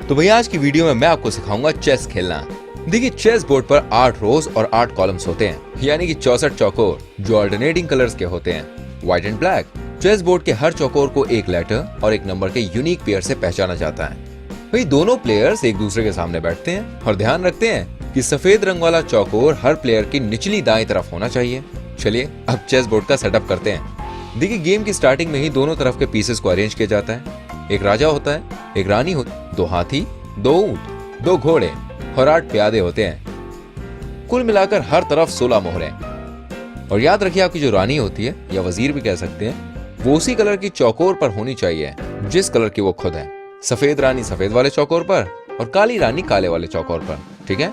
तो भैया आज की वीडियो में मैं आपको सिखाऊंगा चेस खेलना। देखिए चेस बोर्ड पर 8 रोज और 8 कॉलम्स होते हैं, यानी कि 64 चौकोर जो अल्टरनेटिंग कलर्स के होते हैं, white and black. Chess board के हर चौकोर को एक लेटर और एक नंबर के यूनिक पेयर से पहचाना जाता है। वही दोनों प्लेयर्स एक दूसरे के सामने बैठते हैं और ध्यान रखते हैं कि सफेद रंग वाला चौकोर हर प्लेयर की निचली दाएं तरफ होना चाहिए। चलिए अब चेस बोर्ड का सेटअप करते हैं। देखिए गेम की स्टार्टिंग में ही दोनों तरफ के पीसेस को अरेंज किया जाता है। एक राजा होता है, एक रानी होती, 2 हाथी, 2 ऊंट, 2 घोड़े और 8 प्यादे होते हैं। कुल मिलाकर हर तरफ 16 मोहरें। और याद रखिए आपकी जो रानी होती है या वजीर भी कह सकते हैं, वो उसी कलर की चौकोर पर होनी चाहिए जिस कलर की वो खुद है। सफेद रानी सफेद वाले चौकोर पर और काली रानी काले वाले चौकोर पर। ठीक है,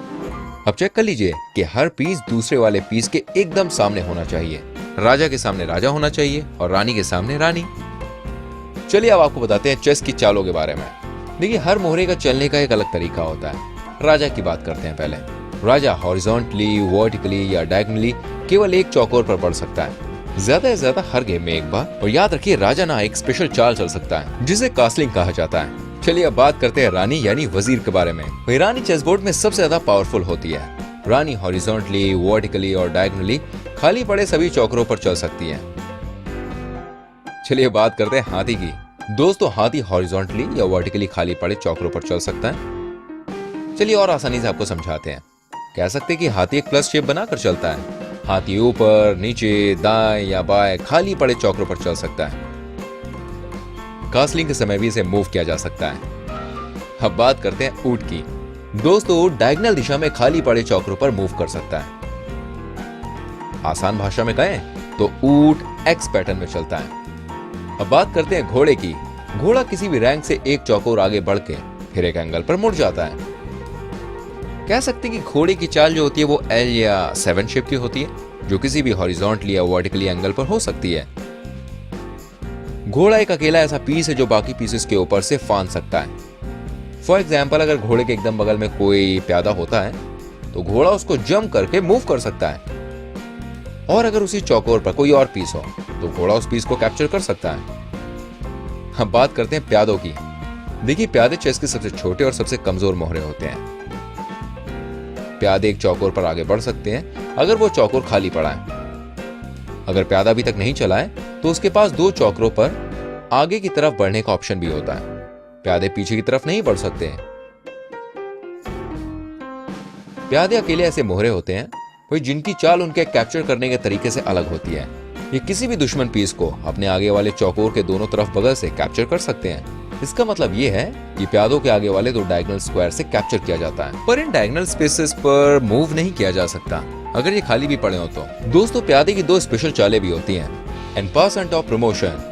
अब चेक कर लीजिए कि हर पीस दूसरे वाले पीस के एकदम सामने होना चाहिए। राजा के सामने राजा होना चाहिए और रानी के सामने रानी। चलिए अब आपको बताते हैं चेस की चालों के बारे में। देखिए हर मोहरे का चलने का एक अलग तरीका होता है। राजा की बात करते हैं पहले। राजा हॉरिजॉन्टली, वर्टिकली या डायगोनली केवल एक चौकोर पर बढ़ सकता है, ज्यादा से ज्यादा हर गेम में एक बार। और याद रखिए राजा ना एक स्पेशल चाल चल सकता है जिसे कास्लिंग कहा जाता है। चलिए अब बात करते हैं रानी यानी वजीर के बारे में। वही रानी चेस बोर्ड में सबसे ज्यादा पावरफुल होती है। रानी हॉरिजॉन्टली, वर्टिकली और डायगोनली खाली पड़े सभी चौकरों पर चल सकती है। चलिए बात करते हैं हाथी की। दोस्तों हाथी हॉरिजॉन्टली या वर्टिकली खाली पड़े चौकरों पर चल सकता है। चलिए और आसानी से आपको समझाते हैं। कह सकते हैं कि हाथी एक प्लस शेप बनाकर चलता है। हाथी ऊपर, नीचे, दाएं या बाएं खाली पड़े चौकरों पर चल सकता है। कास्लिंग के समय भी इसे मूव किया जा सकता है। अब बात करते हैं ऊंट की। दोस्तों ऊंट डायगोनल दिशा में खाली पड़े चौकरों पर मूव कर सकता है। आसान भाषा में कहें तो ऊंट एक्स पैटर्न में चलता है। अब बात करते हैं घोड़े की। घोड़ा किसी भी रैंक से एक चौकोर आगे बढ़ के फिर एक एंगल पर मुड़ जाता है। कह सकते हैं कि घोड़े की चाल जो होती है वो एल या 7 शेप की होती है, जो किसी भी हॉरिजॉन्टली या वर्टिकली एंगल पर हो सकती है। घोड़ा एक अकेला ऐसा पीस है जो बाकी पीसेस के ऊपर से फांद सकता है। फॉर एग्जाम्पल अगर घोड़े के एकदम बगल में कोई प्यादा होता है तो घोड़ा उसको जंप करके मूव कर सकता है। और अगर उसी चौकोर पर कोई और पीस हो तो घोड़ा उस पीस को कैप्चर कर सकता है। हम बात करते हैं प्यादों की। देखिए प्यादे चेस के सबसे छोटे और सबसे कमजोर मोहरे होते हैं। प्यादे एक चौकोर पर आगे बढ़ सकते हैं अगर वो चौकोर खाली पड़ा है। अगर प्यादा अभी तक नहीं चला है तो उसके पास 2 चौकोरों पर आगे की तरफ बढ़ने का ऑप्शन भी होता है। प्यादे पीछे की तरफ नहीं बढ़ सकते हैं। प्यादे अकेले ऐसे मोहरे होते हैं कोई जिनकी चाल उनके कैप्चर करने के तरीके से अलग होती है। ये किसी भी दुश्मन पीस को अपने आगे वाले चौकोर के दोनों तरफ बगल से कैप्चर कर सकते हैं। इसका मतलब ये है कि प्यादों के आगे वाले 2 डायगोनल स्क्वायर से कैप्चर किया जाता है, पर इन डायगोनल स्पेसेस पर मूव नहीं किया जा सकता अगर ये खाली भी पड़े हो तो। दोस्तों प्यादे की 2 स्पेशल चालें भी होती हैं, and pass and top promotion.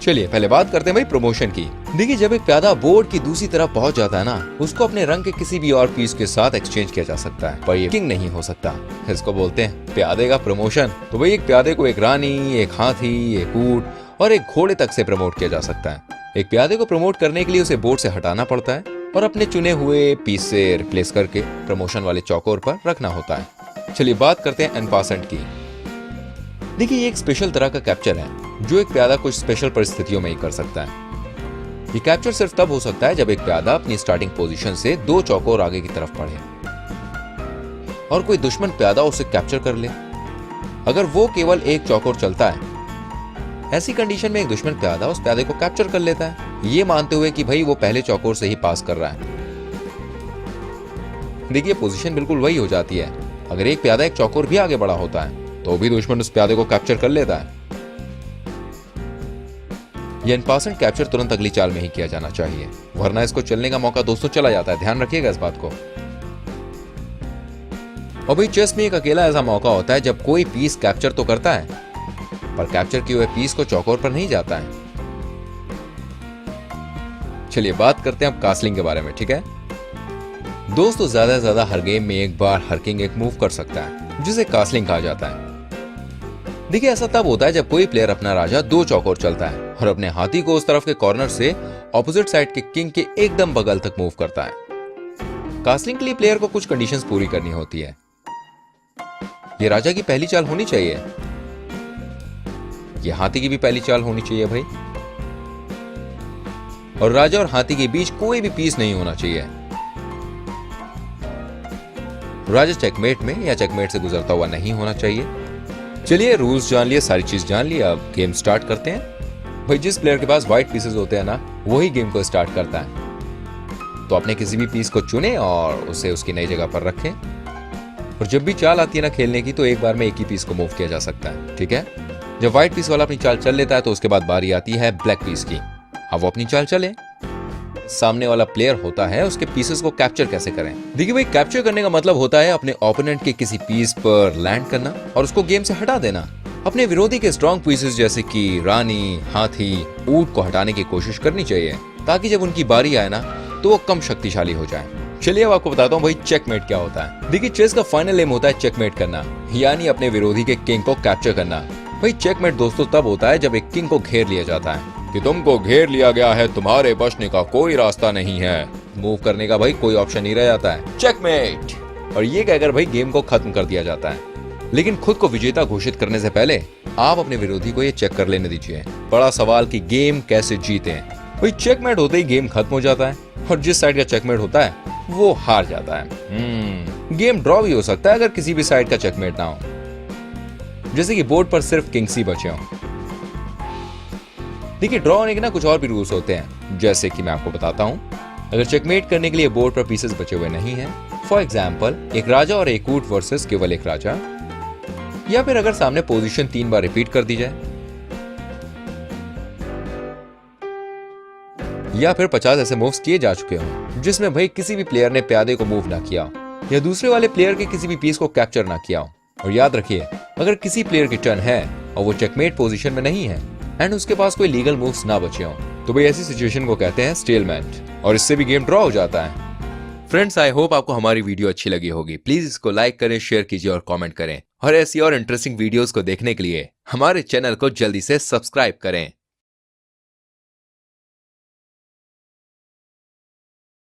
चलिए पहले बात करते हैं भाई प्रमोशन की। देखिए जब एक प्यादा बोर्ड की दूसरी तरफ पहुंच जाता है ना, उसको अपने रंग के किसी भी और पीस के साथ एक्सचेंज किया जा सकता है, पर ये किंग नहीं हो सकता। इसको बोलते हैं प्यादे का प्रमोशन। तो भाई एक प्यादे को एक रानी, एक हाथी, एक ऊंट और एक घोड़े तक से प्रमोट किया जा सकता है। एक प्यादे को प्रमोट करने के लिए उसे बोर्ड से हटाना पड़ता है और अपने चुने हुए पीस से रिप्लेस करके प्रमोशन वाले चौकोर पर रखना होता है। चलिए बात करते हैं एनपासेंट की। देखिए ये एक स्पेशल तरह का कैप्चर है जो एक प्यादा कुछ स्पेशल परिस्थितियों में ही कर सकता है। ये कैप्चर सिर्फ तब हो सकता है जब एक प्यादा अपनी स्टार्टिंग पोजीशन से 2 चौकोर आगे की तरफ बढ़े और कोई दुश्मन प्यादा उसे कैप्चर कर ले। अगर वो केवल एक चौकोर चलता है, ऐसी कंडीशन में एक दुश्मन प्यादा उस प्यादे को कैप्चर कर लेता है, ये मानते हुए कि भाई वो पहले चौकोर से ही पास कर रहा है। देखिए पोजीशन बिल्कुल वही हो जाती है। अगर एक प्यादा एक चौकोर भी आगे बढ़ा होता है तो भी दुश्मन उस प्यादे को कैप्चर कर लेता है। ये एनपासेंट कैप्चर तुरंत अगली चाल में ही किया जाना चाहिए, वरना इसको चलने का मौका दोस्तों चला जाता है। ध्यान रखिएगा इस बात को। और भाई चेस में एक अकेला ऐसा मौका होता है जब कोई पीस कैप्चर तो करता है पर कैप्चर किए हुए पीस को चौकोर पर नहीं जाता है। चलिए बात करते हैं अब कास्लिंग के बारे में। ठीक है दोस्तों, ज्यादा से ज्यादा हर गेम में एक बार हर किंग एक मूव कर सकता है जिसे कास्लिंग कहा जाता है। देखिए ऐसा तब होता है जब कोई प्लेयर अपना राजा 2 चौकोर चलता है और अपने हाथी को उस तरफ के कॉर्नर से ऑपोजिट साइड के किंग के एकदम बगल तक मूव करता है। कास्लिंग के लिए प्लेयर को कुछ कंडीशंस पूरी करनी होती है। ये राजा की पहली चाल होनी चाहिए, ये हाथी की भी पहली चाल होनी चाहिए भाई। और राजा और हाथी के बीच कोई भी पीस नहीं होना चाहिए। राजा चेकमेट में या चेकमेट से गुजरता हुआ नहीं होना चाहिए। चलिए रूल्स जान लिए, सारी चीज जान ली, अब गेम स्टार्ट करते हैं। भाई जिस प्लेयर के पास व्हाइट पीसेस होते हैं ना, वही गेम को स्टार्ट करता है। तो अपने किसी भी पीस को चुने और उसे उसकी नई जगह पर रखें। और जब भी चाल आती है ना खेलने की, तो एक बार में एक ही पीस को मूव किया जा सकता है, ठीक है। जब व्हाइट पीस वाला अपनी चाल चल लेता है तो उसके बाद बारी आती है ब्लैक पीस की। अब वो अपनी चाल चले। सामने वाला प्लेयर होता है, उसके पीसेस को कैप्चर कैसे करें। देखिए भाई, कैप्चर करने का मतलब होता है अपने ओपोनेंट के किसी पीस पर लैंड करना और उसको गेम से हटा देना। अपने विरोधी के स्ट्रॉन्ग पीसेस जैसे कि रानी, हाथी, ऊंट को हटाने की कोशिश करनी चाहिए, ताकि जब उनकी बारी आए ना तो वो कम शक्तिशाली हो जाए। चलिए अब आपको बताता हूँ भाई चेकमेट क्या होता है। देखिए चेस का फाइनल एम होता है चेकमेट करना, यानी अपने विरोधी के किंग को कैप्चर करना। भाई चेकमेट दोस्तों तब होता है जब एक किंग को घेर लिया जाता है कि तुमको घेर लिया गया है, तुम्हारे बचने का कोई रास्ता नहीं है, मूव करने का भाई कोई ऑप्शन नहीं रह जाता है, चेकमेट। और ये कहकर भाई गेम को खत्म कर दिया जाता है। लेकिन खुद को विजेता घोषित करने से पहले आप अपने विरोधी को ये चेक कर लेने दीजिए। बड़ा सवाल कि गेम कैसे जीते। भाई चेकमेट होते ही गेम खत्म हो जाता है और जिस साइड का चेकमेट होता है वो हार जाता है। गेम ड्रॉ भी हो सकता है अगर किसी भी साइड का चेकमेट ना हो, जैसे कि बोर्ड पर सिर्फ किंग्स ही बचे हों। देखिए ड्रॉ होने के ना कुछ और भी रूल्स होते हैं, जैसे कि मैं आपको बताता हूं। अगर चेकमेट करने के लिए बोर्ड पर पीसेस बचे हुए नहीं हैं, फॉर एग्जांपल एक राजा और एक ऊंट वर्सेस केवल एक राजा, या फिर अगर सामने पोजीशन 3 बार रिपीट कर दी जाए, या फिर 50 ऐसे मूव्स किए जा चुके हों जिसमें भाई किसी भी प्लेयर ने प्यादे को मूव ना किया हो, या दूसरे वाले प्लेयर के किसी भी पीस को कैप्चर ना किया हो। और याद रखिए, अगर किसी प्लेयर की टर्न है और वो चेकमेट पोजीशन में नहीं है एंड उसके पास कोई लीगल मूव्स ना बचे हों, तो भाई ऐसी सिचुएशन को कहते हैं स्टेलमेंट, और इससे भी गेम ड्रॉ हो जाता है। फ्रेंड्स, आई होप आपको हमारी वीडियो अच्छी लगी होगी। प्लीज इसको लाइक करें, शेयर कीजिए और कमेंट करें। और ऐसी और इंटरेस्टिंग वीडियोस को देखने के लिए हमारे चैनल को जल्दी से सब्सक्राइब करें।